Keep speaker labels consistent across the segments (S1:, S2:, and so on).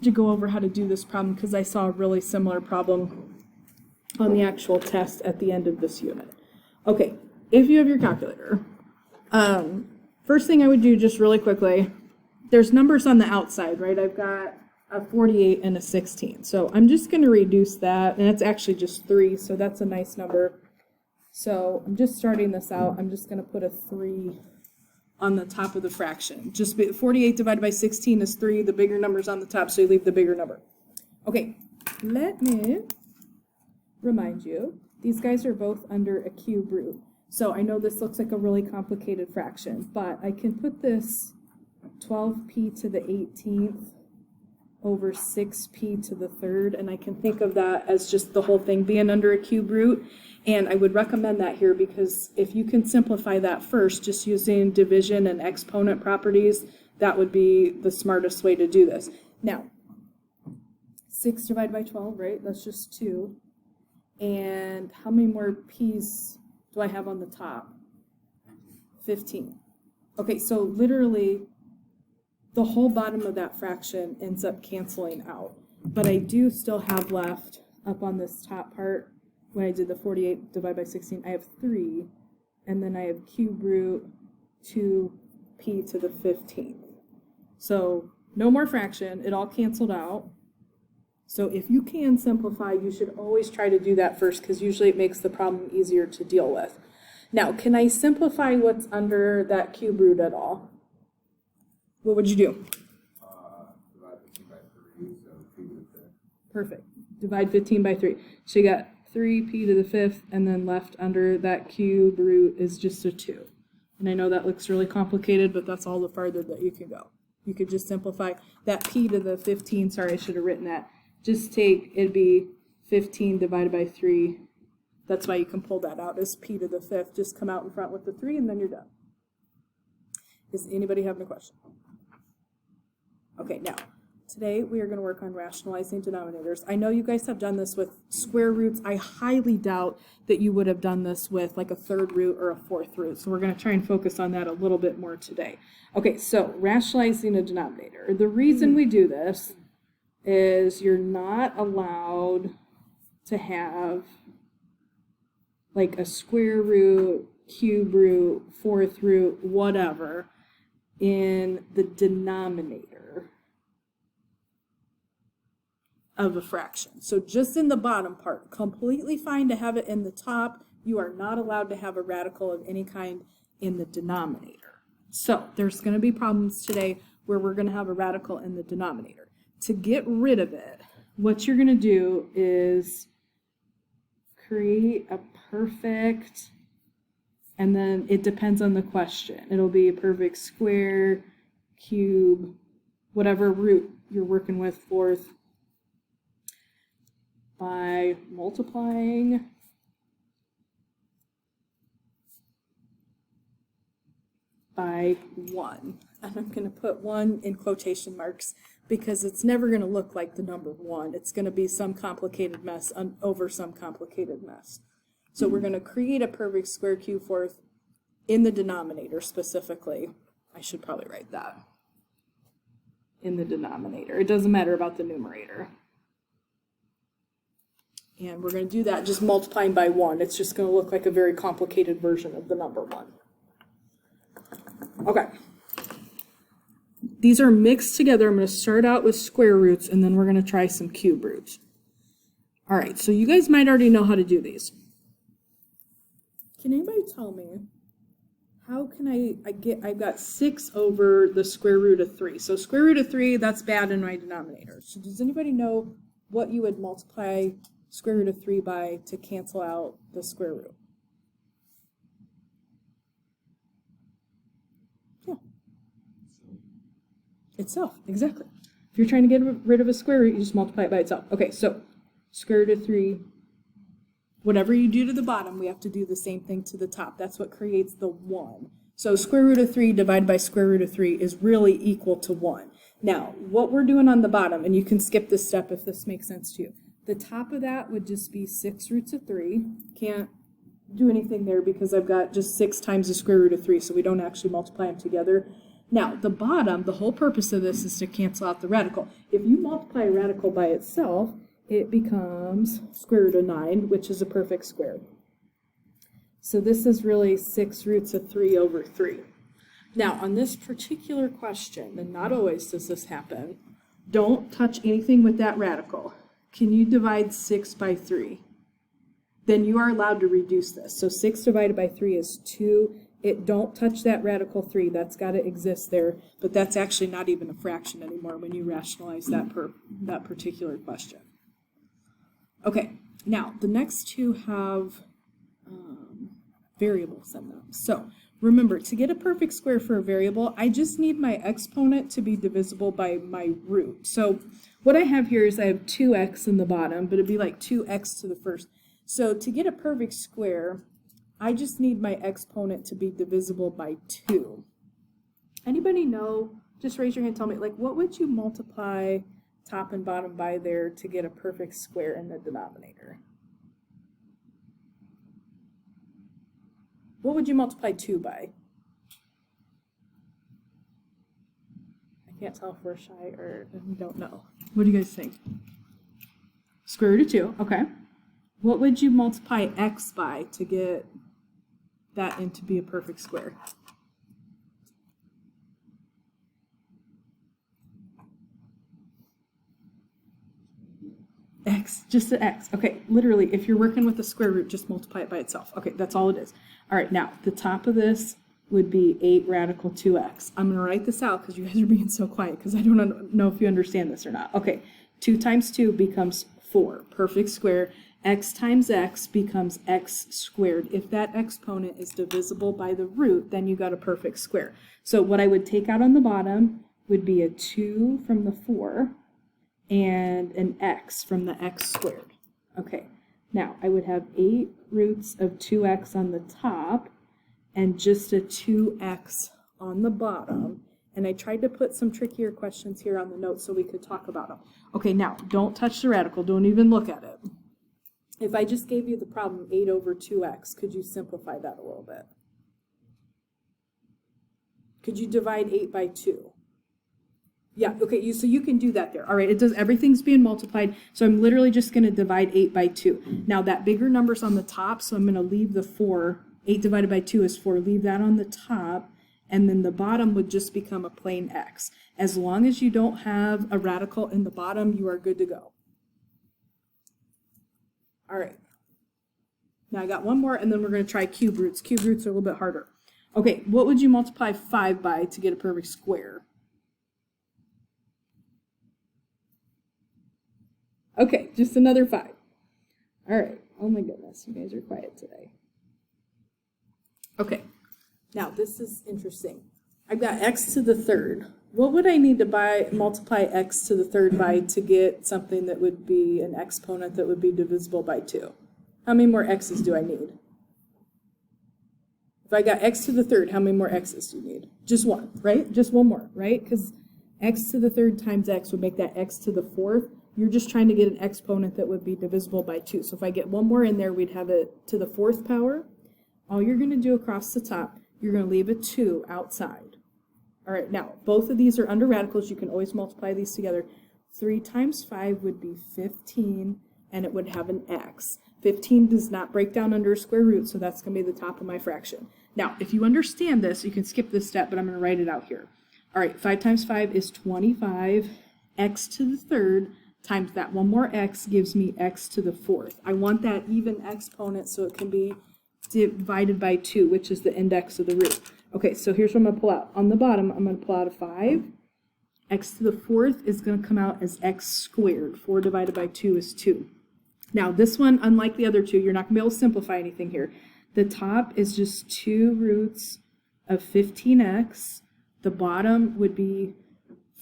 S1: to go over how to do this problem because I saw a really similar problem on the actual test at the end of this unit. Okay, if you have your calculator, first thing I would do just really quickly, there's numbers on the outside, right? I've got a 48 and a 16. So I'm just going to reduce that, and it's actually just 3, so that's a nice number. So I'm just starting this out. I'm just going to put a 3 on the top of the fraction. 48 divided by 16 is 3. The bigger number's on the top, so you leave the bigger number. Okay, let me remind you, these guys are both under a cube root. So I know this looks like a really complicated fraction, but I can put this 12p to the 18th over 6p to the 3rd, and I can think of that as just the whole thing being under a cube root. And I would recommend that here because if you can simplify that first, just using division and exponent properties, that would be the smartest way to do this. Now, 6 divided by 12, right? That's just 2. And how many more p's do I have on the top? 15. Okay, so literally the whole bottom of that fraction ends up canceling out. But I do still have left up on this top part, when I did the 48 divided by 16, I have 3, and then I have cube root 2p to the 15th. So no more fraction, it all canceled out. So if you can simplify, you should always try to do that first because usually it makes the problem easier to deal with. Now, can I simplify what's under that cube root at all? What would you do?
S2: Divide 15 by 3, so 2 to the 5th.
S1: Perfect. Divide 15 by 3. So you got 3p to the 5th, and then left under that cube root is just a 2. And I know that looks really complicated, but that's all the farther that you can go. You could just simplify that p to the 15, sorry, I should have written that. Just take, it'd be 15 divided by 3. That's why you can pull that out as p to the 5th. Just come out in front with the 3, and then you're done. Is anybody having a question? Okay, now, today we are going to work on rationalizing denominators. I know you guys have done this with square roots. I highly doubt that you would have done this with like a 3rd root or a 4th root. So we're going to try and focus on that a little bit more today. Okay, so rationalizing a denominator. The reason we do this is you're not allowed to have like a square root, cube root, 4th root, whatever, in the denominator of a fraction. So just in the bottom part, completely fine to have it in the top. You are not allowed to have a radical of any kind in the denominator. So there's going to be problems today where we're going to have a radical in the denominator. To get rid of it, what you're going to do is create a perfect, and then it depends on the question. It'll be a perfect square, cube, whatever root you're working with, 4th, by multiplying by 1. And I'm going to put 1 in quotation marks because it's never going to look like the number 1. It's going to be some complicated mess over some complicated mess. So we're going to create a perfect square, cube, 4th in the denominator specifically. I should probably write that. In the denominator. It doesn't matter about the numerator. And we're going to do that just multiplying by 1. It's just going to look like a very complicated version of the number 1. Okay. These are mixed together. I'm going to start out with square roots, and then we're going to try some cube roots. All right, so you guys might already know how to do these. Can anybody tell me, how can I've got 6 over the square root of 3. So square root of 3, that's bad in my denominator. So does anybody know what you would multiply square root of 3 by to cancel out the square root? Yeah. Itself, exactly. If you're trying to get rid of a square root, you just multiply it by itself. Okay, so square root of 3, whatever you do to the bottom, we have to do the same thing to the top. That's what creates the 1. So square root of 3 divided by square root of 3 is really equal to 1. Now, what we're doing on the bottom, and you can skip this step if this makes sense to you, the top of that would just be 6 roots of 3. Can't do anything there because I've got just 6 times the square root of 3, so we don't actually multiply them together. Now, the bottom, the whole purpose of this is to cancel out the radical. If you multiply a radical by itself, it becomes square root of 9, which is a perfect square. So this is really 6 roots of 3 over 3. Now, on this particular question, and not always does this happen, don't touch anything with that radical. Can you divide 6 by 3? Then you are allowed to reduce this. So 6 divided by 3 is 2. Don't touch that radical 3. That's got to exist there, but that's actually not even a fraction anymore when you rationalize that particular question. Okay, now the next two have variables in them. So remember, to get a perfect square for a variable, I just need my exponent to be divisible by my root. So what I have here is I have 2x in the bottom, but it'd be like 2x to the first. So to get a perfect square, I just need my exponent to be divisible by 2. Anybody know? Just raise your hand and tell me, like, what would you multiply top and bottom by there to get a perfect square in the denominator? What would you multiply 2 by? I can't tell if we're shy or we don't know. What do you guys think? Square root of 2, okay. What would you multiply x by to get that in to be a perfect square? X, just an x. Okay, literally, if you're working with a square root, just multiply it by itself. Okay, that's all it is. All right, now, the top of this would be 8 radical 2x. I'm going to write this out because you guys are being so quiet because I don't know if you understand this or not. Okay, 2 times 2 becomes 4, perfect square. X times x becomes x squared. If that exponent is divisible by the root, then you got a perfect square. So what I would take out on the bottom would be a 2 from the 4 and an x from the x squared. Okay, now I would have 8 roots of 2x on the top and just a 2x on the bottom. And I tried to put some trickier questions here on the notes so we could talk about them. Okay, now don't touch the radical, don't even look at it. If I just gave you the problem 8 over 2x, could you simplify that a little bit? Could you divide 8 by 2? Yeah, okay, so you can do that there. All right, it does, everything's being multiplied, so I'm literally just going to divide 8 by 2. Now that bigger number's on the top, so I'm going to leave the 4. 8 divided by 2 is 4. Leave that on the top, and then the bottom would just become a plain x. As long as you don't have a radical in the bottom, you are good to go. All right, now I got one more, and then we're going to try cube roots. Cube roots are a little bit harder. Okay, what would you multiply 5 by to get a perfect square? Okay, just another 5. All right, oh my goodness, you guys are quiet today. Okay, now this is interesting. I've got x to the third. What would I need to multiply x to the third by to get something that would be an exponent that would be divisible by 2? How many more x's do I need? If I got x to the third, how many more x's do you need? Just one, right? Just one more, right? Because x to the third times x would make that x to the fourth. You're just trying to get an exponent that would be divisible by 2. So if I get one more in there, we'd have it to the 4th power. All you're going to do across the top, you're going to leave a 2 outside. All right, now, both of these are under radicals. You can always multiply these together. 3 times 5 would be 15, and it would have an x. 15 does not break down under a square root, so that's going to be the top of my fraction. Now, if you understand this, you can skip this step, but I'm going to write it out here. All right, 5 times 5 is 25. X to the third times that one more x gives me x to the fourth. I want that even exponent so it can be divided by 2, which is the index of the root. Okay, so here's what I'm going to pull out. On the bottom, I'm going to pull out a 5. X to the fourth is going to come out as x squared. 4 divided by 2 is 2. Now, this one, unlike the other two, you're not going to be able to simplify anything here. The top is just 2 roots of 15x. The bottom would be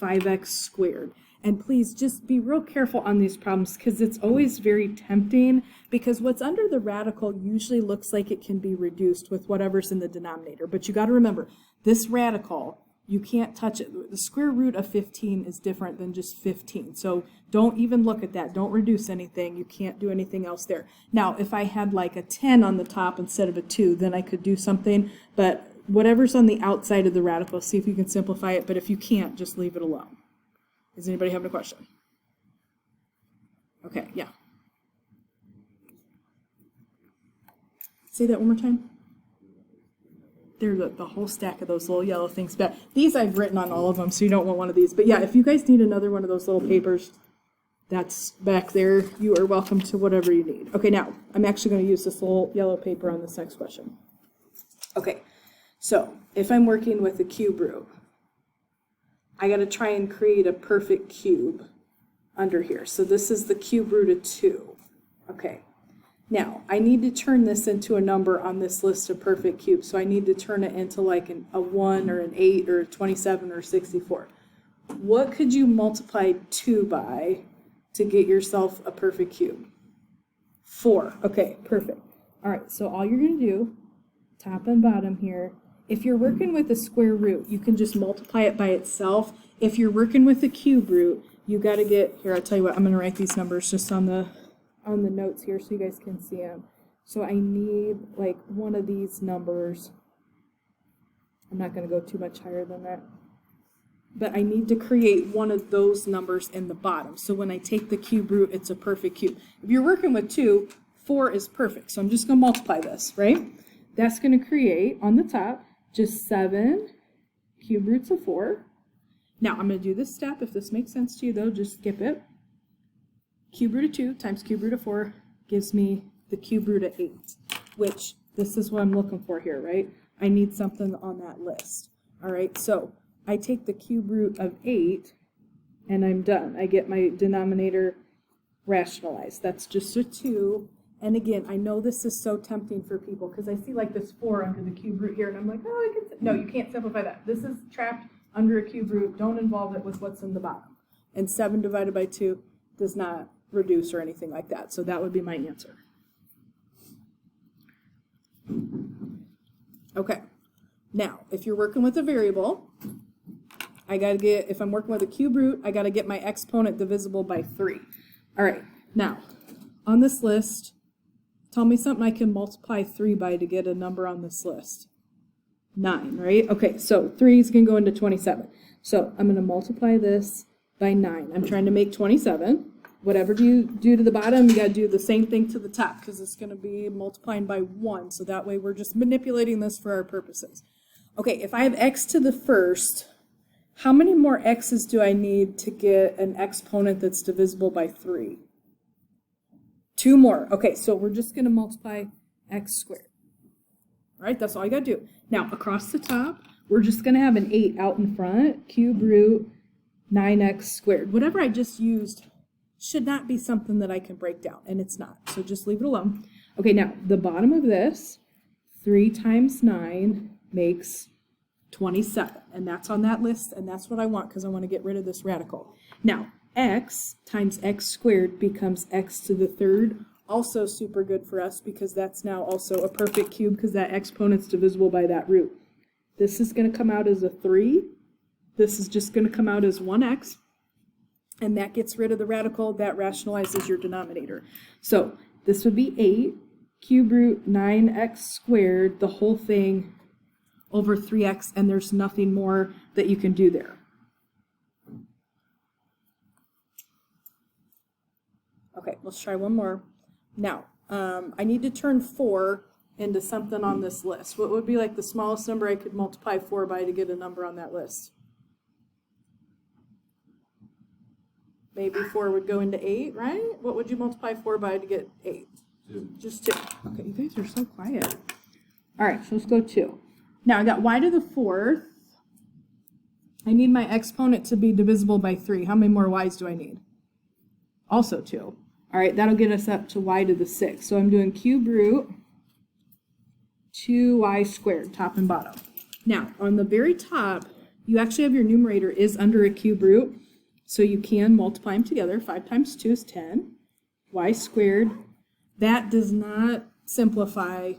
S1: 5x squared. And please just be real careful on these problems because it's always very tempting because what's under the radical usually looks like it can be reduced with whatever's in the denominator. But you got to remember, this radical, you can't touch it. The square root of 15 is different than just 15. So don't even look at that. Don't reduce anything. You can't do anything else there. Now, if I had like a 10 on the top instead of a 2, then I could do something. But whatever's on the outside of the radical, see if you can simplify it, but if you can't, just leave it alone. Does anybody have a question? Okay, yeah. Say that one more time. They're the whole stack of those little yellow things. But these I've written on all of them, so you don't want one of these. But yeah, if you guys need another one of those little papers, that's back there. You are welcome to whatever you need. Okay, now, I'm actually going to use this little yellow paper on this next question. Okay, so if I'm working with a cube root, I got to try and create a perfect cube under here. So this is the cube root of 2. Okay. Now, I need to turn this into a number on this list of perfect cubes. So I need to turn it into like a 1 or an 8 or a 27 or 64. What could you multiply 2 by to get yourself a perfect cube? 4. Okay, perfect. All right, so all you're going to do, top and bottom here, if you're working with a square root, you can just multiply it by itself. If you're working with a cube root, you got to get, here, I'll tell you what, I'm going to write these numbers just on the notes here so you guys can see them. So I need like one of these numbers. I'm not going to go too much higher than that. But I need to create one of those numbers in the bottom. So when I take the cube root, it's a perfect cube. If you're working with 2, 4 is perfect. So I'm just going to multiply this, right? That's going to create, on the top, just 7 cube roots of 4. Now I'm going to do this step. If this makes sense to you, though, just skip it. Cube root of 2 times cube root of 4 gives me the cube root of 8, which this is what I'm looking for here, right? I need something on that list. All right, so I take the cube root of 8 and I'm done. I get my denominator rationalized. That's just a 2. And again, I know this is so tempting for people because I see like this 4 under the cube root here and I'm like, oh, I can. No, you can't simplify that. This is trapped under a cube root. Don't involve it with what's in the bottom. And 7 divided by 2 does not reduce or anything like that. So that would be my answer. Okay. Now, if you're working with a variable, I got to get, if I'm working with a cube root, I got to get my exponent divisible by 3. All right. Now, on this list, tell me something I can multiply 3 by to get a number on this list. 9, right? Okay, so 3 is going to go into 27. So I'm going to multiply this by 9. I'm trying to make 27. Whatever you do to the bottom, you got to do the same thing to the top because it's going to be multiplying by 1. So that way we're just manipulating this for our purposes. Okay, if I have x to the first, how many more x's do I need to get an exponent that's divisible by 3? 2 more. Okay, so we're just going to multiply x squared. All right, that's all you got to do. Now, across the top, we're just going to have an 8 out in front, cube root 9x squared. Whatever I just used should not be something that I can break down, and it's not. So just leave it alone. Okay, now, the bottom of this, 3 times 9 makes 27, and that's on that list, and that's what I want because I want to get rid of this radical. Now, x times x squared becomes x to the third. Also super good for us because that's now also a perfect cube because that exponent's divisible by that root. This is going to come out as a 3. This is just going to come out as 1x. And that gets rid of the radical. That rationalizes your denominator. So this would be 8 cube root 9x squared, the whole thing over 3x, and there's nothing more that you can do there. Okay, let's try one more. Now, I need to turn 4 into something on this list. What would be like the smallest number I could multiply 4 by to get a number on that list? Maybe 4 would go into 8, right? What would you multiply 4 by to get 8?
S2: 2.
S1: Just 2. Okay, you guys are so quiet. All right, so let's go 2. Now I got y to the 4th. I need my exponent to be divisible by 3. How many more y's do I need? Also 2. All right, that'll get us up to y to the 6th. So I'm doing cube root 2y squared, top and bottom. Now, on the very top, you actually have your numerator is under a cube root. So you can multiply them together. 5 times 2 is 10. Y squared. That does not simplify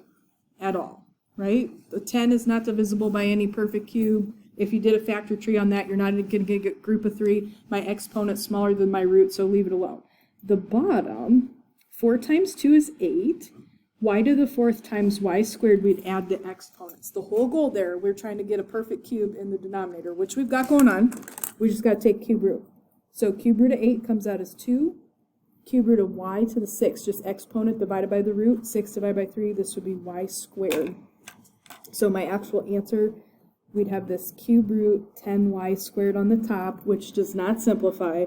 S1: at all, right? The 10 is not divisible by any perfect cube. If you did a factor tree on that, you're not going to get a group of 3. My exponent's smaller than my root, so leave it alone. The bottom, 4 times 2 is 8. y to the fourth times y squared, we'd add the exponents. The whole goal there, we're trying to get a perfect cube in the denominator, which we've got going on. We just got to take cube root. So cube root of 8 comes out as 2. Cube root of y to the 6, just exponent divided by the root. 6 divided by 3, this would be y squared. So my actual answer, we'd have this cube root 10y squared on the top, which does not simplify,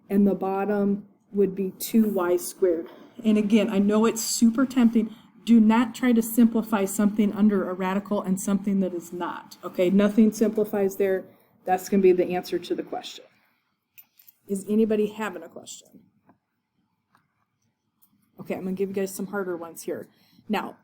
S1: and the bottom would be 2y squared. And again, I know it's super tempting. Do not try to simplify something under a radical and something that is not. Okay, nothing simplifies there. That's going to be the answer to the question. Is anybody having a question? Okay, I'm going to give you guys some harder ones here. Now,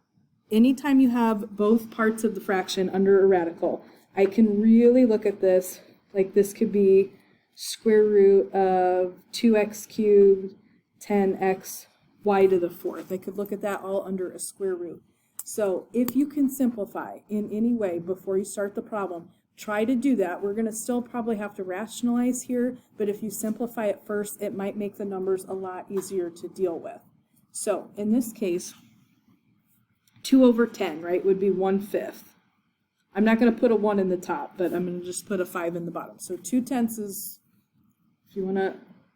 S1: anytime you have both parts of the fraction under a radical, I can really look at this, like this could be square root of 2x cubed 10x y to the fourth. I could look at that all under a square root. So if you can simplify in any way before you start the problem, try to do that. We're going to still probably have to rationalize here, but if you simplify it first, it might make the numbers a lot easier to deal with. So in this case, 2 over 10, right, would be 1/5. I'm not going to put a 1 in the top, but I'm going to just put a 5 in the bottom. So 2/10 is, if you want to,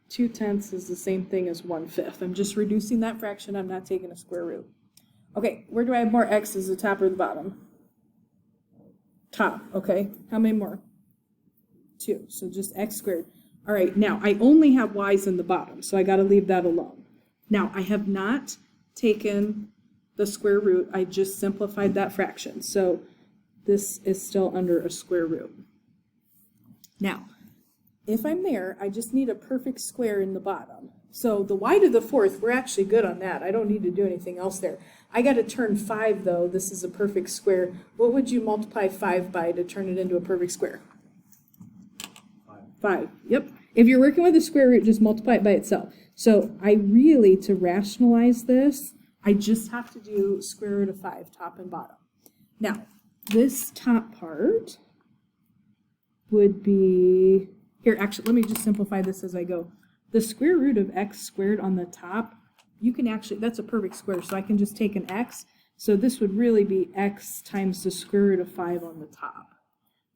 S1: 2/10 is the same thing as 1/5. I'm just reducing that fraction. I'm not taking a square root. Okay, where do I have more x's, the top or the bottom? Top, okay. How many more? 2, so just x squared. All right, now I only have y's in the bottom, so I got to leave that alone. Now, I have not taken the square root. I just simplified that fraction. So this is still under a square root. Now, if I'm there, I just need a perfect square in the bottom. So the y to the fourth, we're actually good on that. I don't need to do anything else there. I got to turn 5, though. This is a perfect square. What would you multiply 5 by to turn it into a perfect square? 5. Yep. If you're working with a square root, just multiply it by itself. So I really, to rationalize this, I just have to do square root of 5, top and bottom. Now, this top part would be, here, actually, let me just simplify this as I go. The square root of x squared on the top, you can actually, that's a perfect square, so I can just take an x. So this would really be x times the square root of 5 on the top.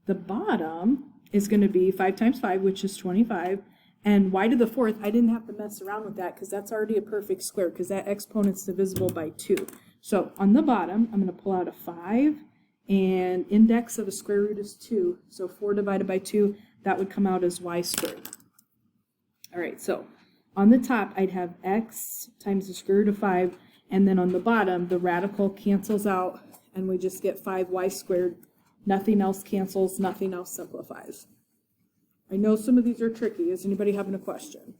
S1: The bottom is going to be 5 times 5, which is 25. And y to the fourth, I didn't have to mess around with that because that's already a perfect square because that exponent's divisible by 2. So on the bottom, I'm going to pull out a 5, and index of a square root is 2. So 4 divided by 2, that would come out as y squared. All right, so on the top, I'd have x times the square root of 5, and then on the bottom, the radical cancels out, and we just get 5y squared. Nothing else cancels, nothing else simplifies. I know some of these are tricky. Is anybody having a question?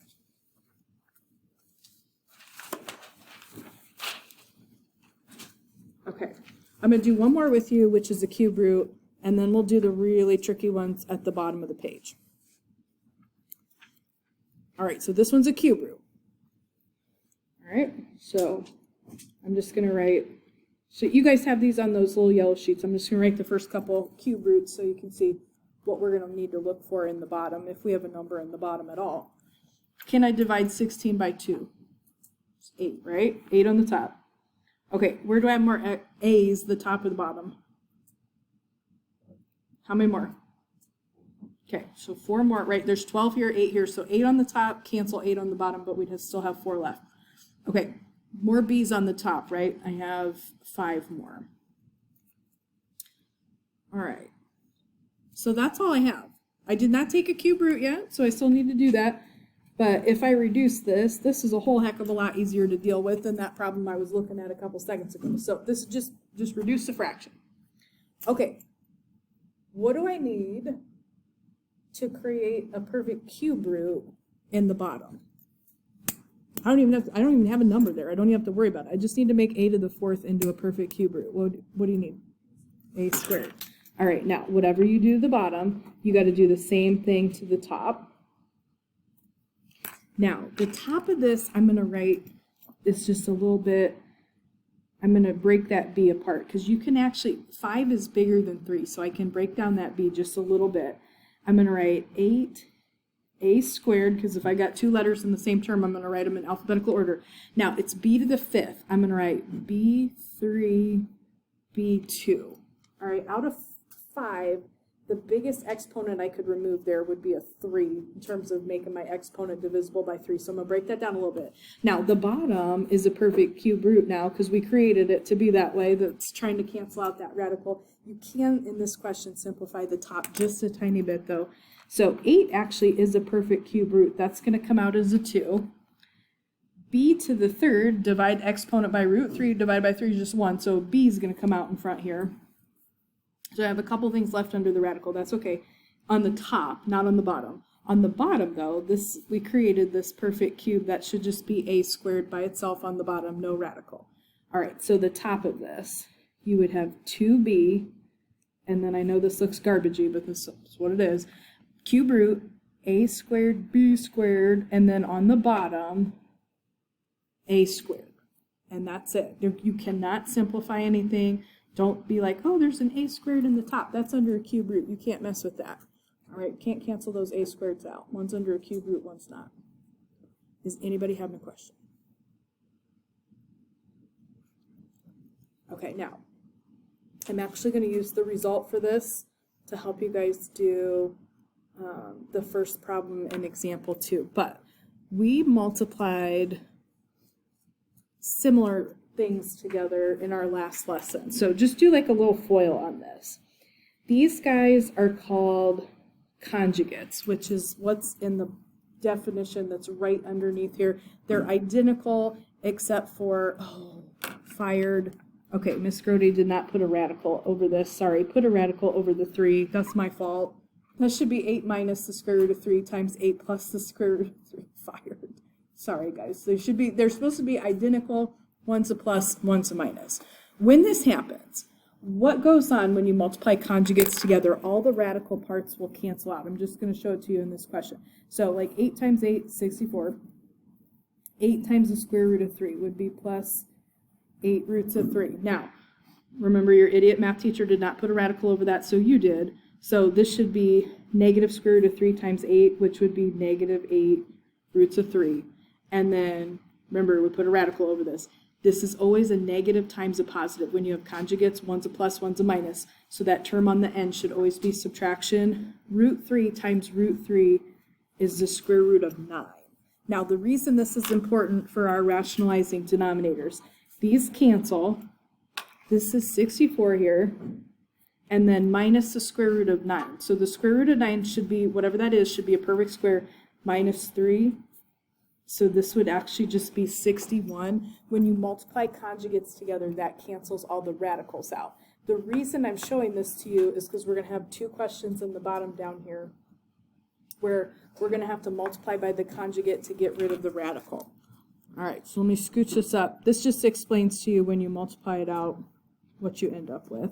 S1: Okay, I'm going to do one more with you, which is the cube root, and then we'll do the really tricky ones at the bottom of the page. All right, so this one's a cube root. All right, so I'm just going to write, so you guys have these on those little yellow sheets. I'm just going to write the first couple cube roots so you can see what we're going to need to look for in the bottom, if we have a number in the bottom at all. Can I divide 16 by 2? It's 8, right? 8 on the top. Okay, where do I have more a's, the top or the bottom? How many more? Okay, so 4 more, right? There's 12 here, 8 here, so 8 on the top, cancel 8 on the bottom, but we'd still have 4 left. Okay, more b's on the top, right? I have 5 more. All right. So that's all I have. I did not take a cube root yet, so I still need to do that. But if I reduce this, this is a whole heck of a lot easier to deal with than that problem I was looking at a couple seconds ago. So this is just reduce the fraction. Okay, what do I need to create a perfect cube root in the bottom? I don't even have a number there. I don't even have to worry about it. I just need to make a to the fourth into a perfect cube root. What do you need? A squared. All right, now, whatever you do to the bottom, you got to do the same thing to the top. Now, the top of this, I'm going to write, it's just a little bit, I'm going to break that b apart, because you can actually, 5 is bigger than 3, so I can break down that b just a little bit. I'm going to write 8 a squared, because if I got two letters in the same term, I'm going to write them in alphabetical order. Now, it's b to the fifth. I'm going to write b3, b2. All right, out of 5, the biggest exponent I could remove there would be a 3 in terms of making my exponent divisible by 3. So I'm going to break that down a little bit. Now, the bottom is a perfect cube root now because we created it to be that way. That's trying to cancel out that radical. You can, in this question, simplify the top just a tiny bit, though. So 8 actually is a perfect cube root. That's going to come out as a 2. B to the third, divide exponent by root 3, divided by 3 is just 1. So B is going to come out in front here. So I have a couple things left under the radical. That's okay. On the top, not on the bottom. On the bottom, though, we created this perfect cube that should just be a squared by itself on the bottom, no radical. All right, so the top of this, you would have 2b, and then I know this looks garbagey, but this is what it is. Cube root, a squared, b squared, and then on the bottom, a squared. And that's it. You cannot simplify anything. Don't be like, oh, there's an a squared in the top. That's under a cube root. You can't mess with that. All right, can't cancel those a squareds out. One's under a cube root, one's not. Is anybody having a question? Okay, now, I'm actually going to use the result for this to help you guys do the first problem in example 2. But we multiplied similar things together in our last lesson. So just do like a little FOIL on this. These guys are called conjugates, which is what's in the definition that's right underneath here. They're identical except for, fired. Okay, Miss Grody did not put a radical over this. Sorry, put a radical over the 3. That's my fault. That should be 8 minus the square root of 3 times 8 plus the square root of 3. Fired. Sorry, guys. They're supposed to be identical. One's a plus, one's a minus. When this happens, what goes on when you multiply conjugates together? All the radical parts will cancel out. I'm just going to show it to you in this question. So like 8 times 8, 64. 8 times the square root of 3 would be plus 8 roots of 3. Now, remember your idiot math teacher did not put a radical over that, so you did. So this should be negative square root of 3 times 8, which would be negative 8 roots of 3. And then, remember, we put a radical over this. This is always a negative times a positive. When you have conjugates, one's a plus, one's a minus. So that term on the end should always be subtraction. Root 3 times root 3 is the square root of 9. Now, the reason this is important for our rationalizing denominators, these cancel. This is 64 here, and then minus the square root of 9. So the square root of 9 should be, whatever that is, should be a perfect square, minus 3. So this would actually just be 61. When you multiply conjugates together, that cancels all the radicals out. The reason I'm showing this to you is because we're going to have 2 questions in the bottom down here where we're going to have to multiply by the conjugate to get rid of the radical. All right, so let me scooch this up. This just explains to you when you multiply it out what you end up with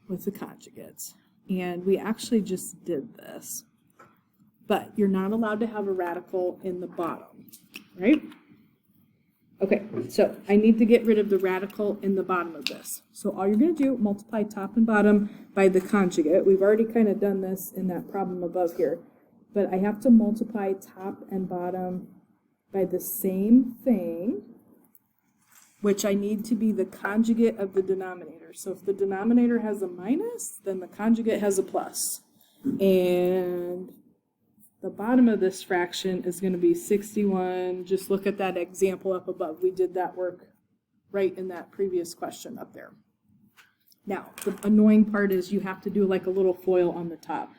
S1: the conjugates. And we actually just did this. But you're not allowed to have a radical in the bottom, right? Okay, so I need to get rid of the radical in the bottom of this. So all you're going to do, multiply top and bottom by the conjugate. We've already kind of done this in that problem above here. But I have to multiply top and bottom by the same thing, which I need to be the conjugate of the denominator. So if the denominator has a minus, then the conjugate has a plus. And the bottom of this fraction is going to be 61. Just look at that example up above. We did that work right in that previous question up there. Now, the annoying part is you have to do like a little FOIL on the top.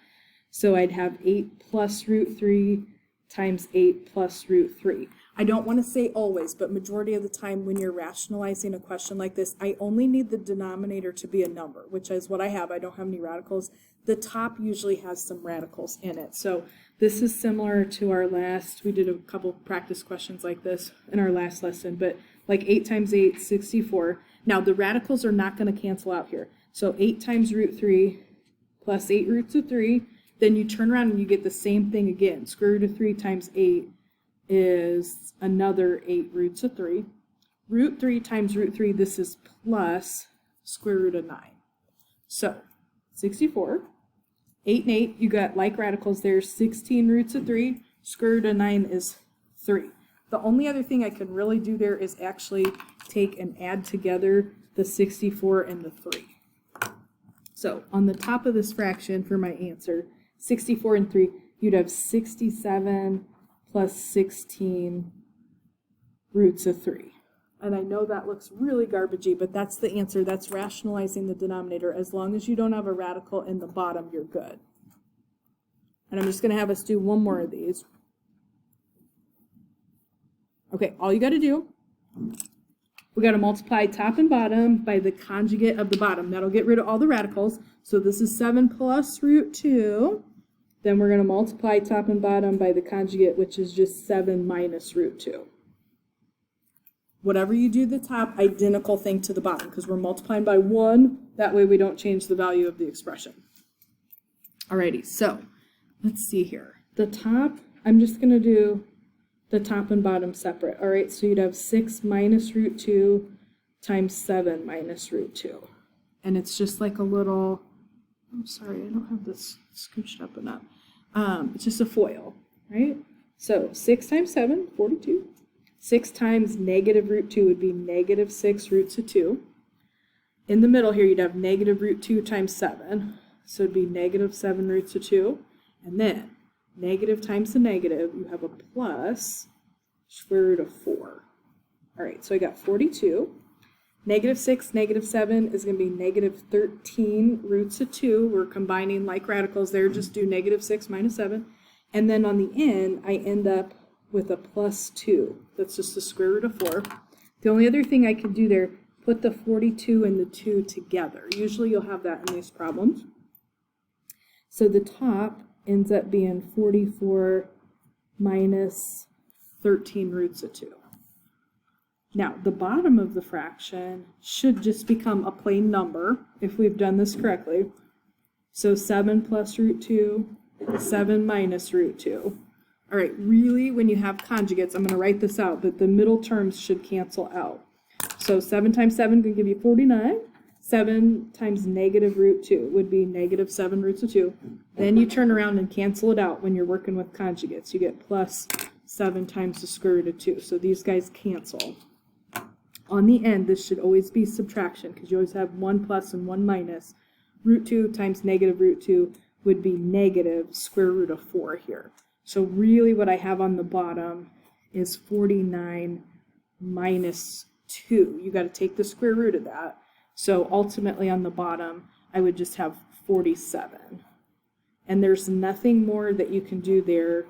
S1: So I'd have 8 plus root 3 times 8 plus root 3. I don't want to say always, but majority of the time when you're rationalizing a question like this, I only need the denominator to be a number, which is what I have. I don't have any radicals. The top usually has some radicals in it. So this is similar to our last, we did a couple practice questions like this in our last lesson, but like 8 times 8, 64. Now the radicals are not going to cancel out here. So 8 times root 3 plus 8 roots of 3. Then you turn around and you get the same thing again. Square root of 3 times 8 is another 8 roots of 3. Root 3 times root 3, this is plus square root of 9. So 64 8 and 8, you got like radicals there, 16 roots of 3, square root of 9 is 3. The only other thing I can really do there is actually take and add together the 64 and the 3. So on the top of this fraction for my answer, 64 and 3, you'd have 67 plus 16 roots of 3. And I know that looks really garbagey, but that's the answer. That's rationalizing the denominator. As long as you don't have a radical in the bottom, you're good. And I'm just going to have us do one more of these. Okay, all you got to do, we got to multiply top and bottom by the conjugate of the bottom. That'll get rid of all the radicals. So this is 7 plus root 2. Then we're going to multiply top and bottom by the conjugate, which is just 7 minus root 2. Whatever you do the top, identical thing to the bottom, because we're multiplying by 1. That way we don't change the value of the expression. Alrighty, so let's see here. The top, I'm just going to do the top and bottom separate. Alright, so you'd have 6 minus root 2 times 7 minus root 2. And it's just like a little, I'm sorry, I don't have this scooched up enough. It's just a FOIL, right? So 6 times 7, 42. 6 times negative root 2 would be negative 6 roots of 2. In the middle here, you'd have negative root 2 times 7. So it'd be negative 7 roots of 2. And then negative times the negative, you have a plus square root of 4. All right, so I got 42. Negative 6, negative 7 is going to be negative 13 roots of 2. We're combining like radicals there. Just do negative 6 minus 7. And then on the end, I end up with a plus 2. That's just the square root of 4. The only other thing I can do there, put the 42 and the 2 together. Usually you'll have that in these problems. So the top ends up being 44 minus 13 roots of 2. Now, the bottom of the fraction should just become a plain number if we've done this correctly. So 7 plus root 2, 7 minus root 2. All right, really, when you have conjugates, I'm going to write this out, but the middle terms should cancel out. So 7 times 7 can give you 49. 7 times negative root 2 would be negative 7 roots of 2. Then you turn around and cancel it out when you're working with conjugates. You get plus 7 times the square root of 2. So these guys cancel. On the end, this should always be subtraction because you always have 1 plus and 1 minus. Root 2 times negative root 2 would be negative square root of 4 here. So really what I have on the bottom is 49 minus 2. You got to take the square root of that. So ultimately on the bottom, I would just have 47. And there's nothing more that you can do there.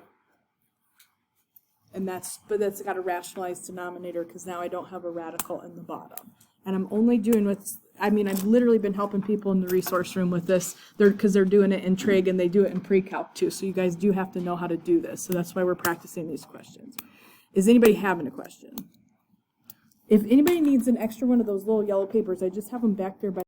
S1: And that's got a rationalized denominator because now I don't have a radical in the bottom. And I'm only doing what's, I mean, I've literally been helping people in the resource room with this because they're doing it in trig and they do it in pre-calc too. So you guys do have to know how to do this. So that's why we're practicing these questions. Is anybody having a question? If anybody needs an extra one of those little yellow papers, I just have them back there by